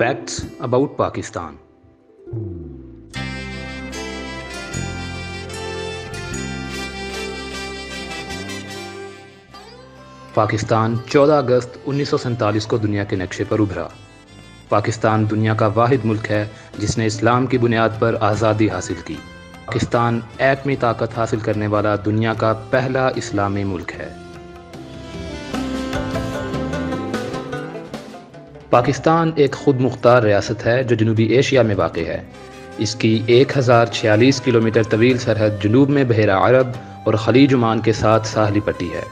Facts about Pakistan. Pakistan 14 अगस्त 1947 को दुनिया के नक्शे पर उभरा। पाकिस्तान दुनिया का वाहिद मुल्क है जिसने इस्लाम की बुनियाद पर आज़ादी हासिल की। पाकिस्तान एटमी ताकत हासिल करने वाला दुनिया का पहला इस्लामी मुल्क है। पाकिस्तान एक खुद मुख्तार रियासत है जो जनूबी एशिया में वाक़ है। इसकी 1046 किलोमीटर तवील सरहद जनूब में बहरा अरब और खलीज ओमान के साथ साहली पट्टी है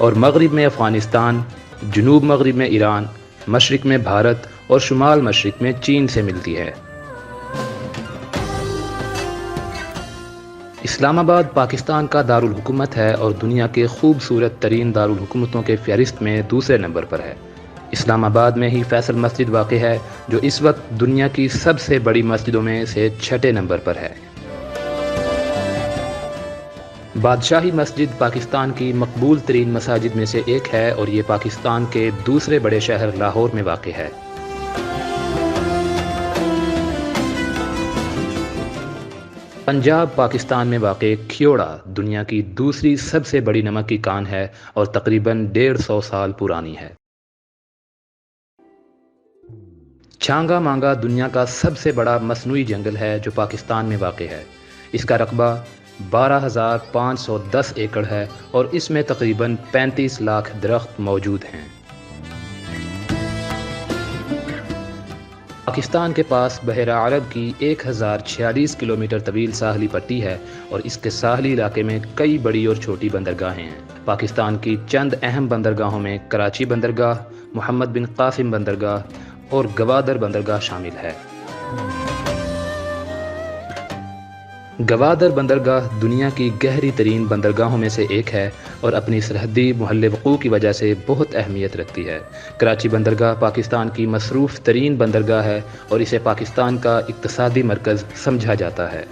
और मगरिब में अफ़गानिस्तान, जनूब मगरिब में ईरान, मशरिक़ में भारत और शुमाल मशरिक़ में चीन से मिलती है। इस्लामाबाद पाकिस्तान का दारुल हुकूमत है और दुनिया के खूबसूरत तरीन दारुल हुकूमतों के फहरिस्त में दूसरे नंबर पर है। इस्लामाबाद में ही फैसल मस्जिद वाक़ है जो इस वक्त दुनिया की सबसे बड़ी मस्जिदों में से 6ठे नंबर पर है। बादशाही मस्जिद पाकिस्तान की मकबूल तरीन मसाजिद में से एक है और ये पाकिस्तान के दूसरे बड़े शहर लाहौर में वाक़ है। पंजाब पाकिस्तान में वाक़ खियोड़ा दुनिया की दूसरी सबसे बड़ी नमक की कान है और तकरीबन 150 साल पुरानी है। छांगा मांगा दुनिया का सबसे बड़ा मसनूई जंगल है जो पाकिस्तान में वाक़ है। इसका रकबा 12,510 एकड़ है और इसमें तकरीबन 35 लाख दरख्त मौजूद हैं। पाकिस्तान के पास बहरा अरब की 1046 किलोमीटर तवील साहली पट्टी है और इसके साहली इलाके में कई बड़ी और छोटी बंदरगाहें हैं। पाकिस्तान की चंद अहम बंदरगाहों में कराची बंदरगाह, मोहम्मद बिन कासिम बंदरगाह और गवादर बंदरगाह शामिल है। गवादर बंदरगाह दुनिया की गहरी तरीन बंदरगाहों में से एक है और अपनी सरहदी महल वक़ूअ की वजह से बहुत अहमियत रखती है। कराची बंदरगाह पाकिस्तान की मसरूफ़ तरीन बंदरगाह है और इसे पाकिस्तान का इक़्तिसादी मरकज़ समझा जाता है।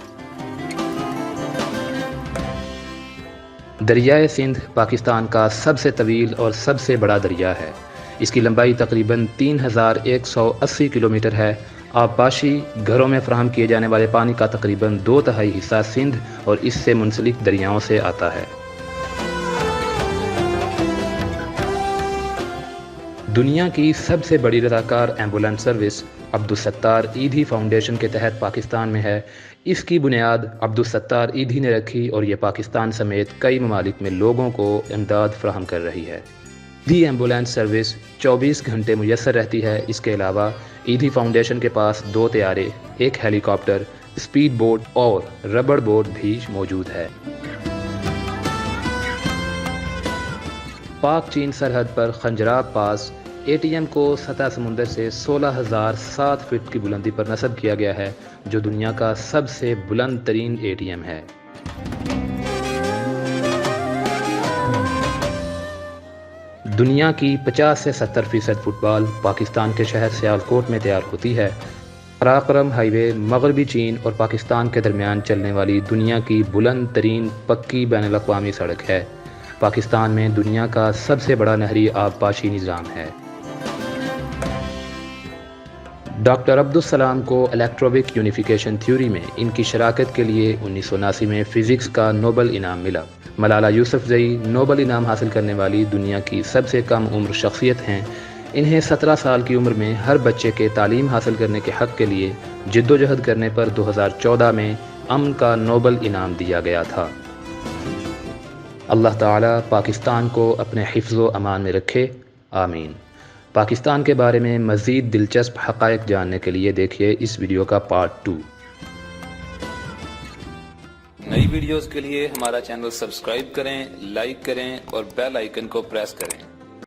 दरियाए सिंध पाकिस्तान का सबसे तवील और सबसे बड़ा दरिया है। इसकी लंबाई तकरीबन 3180 किलोमीटर है। आबपाशी घरों में फराहम किए जाने वाले पानी का तकरीबन 2/3 हिस्सा सिंध और इससे मुंसलिक दरियाओं से आता है। दुनिया की सबसे बड़ी रज़ाकार ambulance service Abdul Sattar Edhi foundation के तहत पाकिस्तान में है। इसकी बुनियाद अब्दुल सत्तार ईधी ने रखी और ये पाकिस्तान समेत कई ममालिक में लोगों को इमदाद फराहम कर रही है। ईधी एम्बुलेंस सर्विस 24 घंटे मुयस्सर रहती है। इसके अलावा ईधी फाउंडेशन के पास 2 तैयारे, 1 हेलीकॉप्टर, स्पीड बोट और रबड़ बोट भी मौजूद है। पाक चीन सरहद पर खंजराब पास एटीएम को सतह समुंदर से 16,007 फीट की बुलंदी पर नस्ब किया गया है जो दुनिया का सबसे बुलंद तरीन एटीएम है। दुनिया की 50 से 70% फुटबॉल पाकिस्तान के शहर सियालकोट में तैयार होती है। काराकोरम हाईवे मगरबी चीन और पाकिस्तान के दरमियान चलने वाली दुनिया की बुलंद तरीन पक्की बैनुल अक़वामी सड़क है। पाकिस्तान में दुनिया का सबसे बड़ा नहरी आबपाशी निज़ाम है। डॉक्टर अब्दुल सलाम को इलेक्ट्रोविक यूनिफिकेशन थ्योरी में इनकी शराकत के लिए 1979 में फ़िज़िक्स का नोबल इनाम मिला। मलाला यूसुफ़ज़ई नोबल इनाम हासिल करने वाली दुनिया की सबसे कम उम्र शख्सियत हैं। इन्हें 17 साल की उम्र में हर बच्चे के तालीम हासिल करने के हक़ के लिए जिद्दोजहद करने पर 2014 में अमन का नोबल इनाम दिया गया था। अल्लाह ताला पाकिस्तान को अपने हिफ्ज़ व अमान में रखे, आमीन। पाकिस्तान के बारे में मज़ीद दिलचस्प हक़ाइक़ जानने के लिए देखिए इस वीडियो का पार्ट 2। नई वीडियोस के लिए हमारा चैनल सब्सक्राइब करें, लाइक करें और बेल आइकन को प्रेस करें।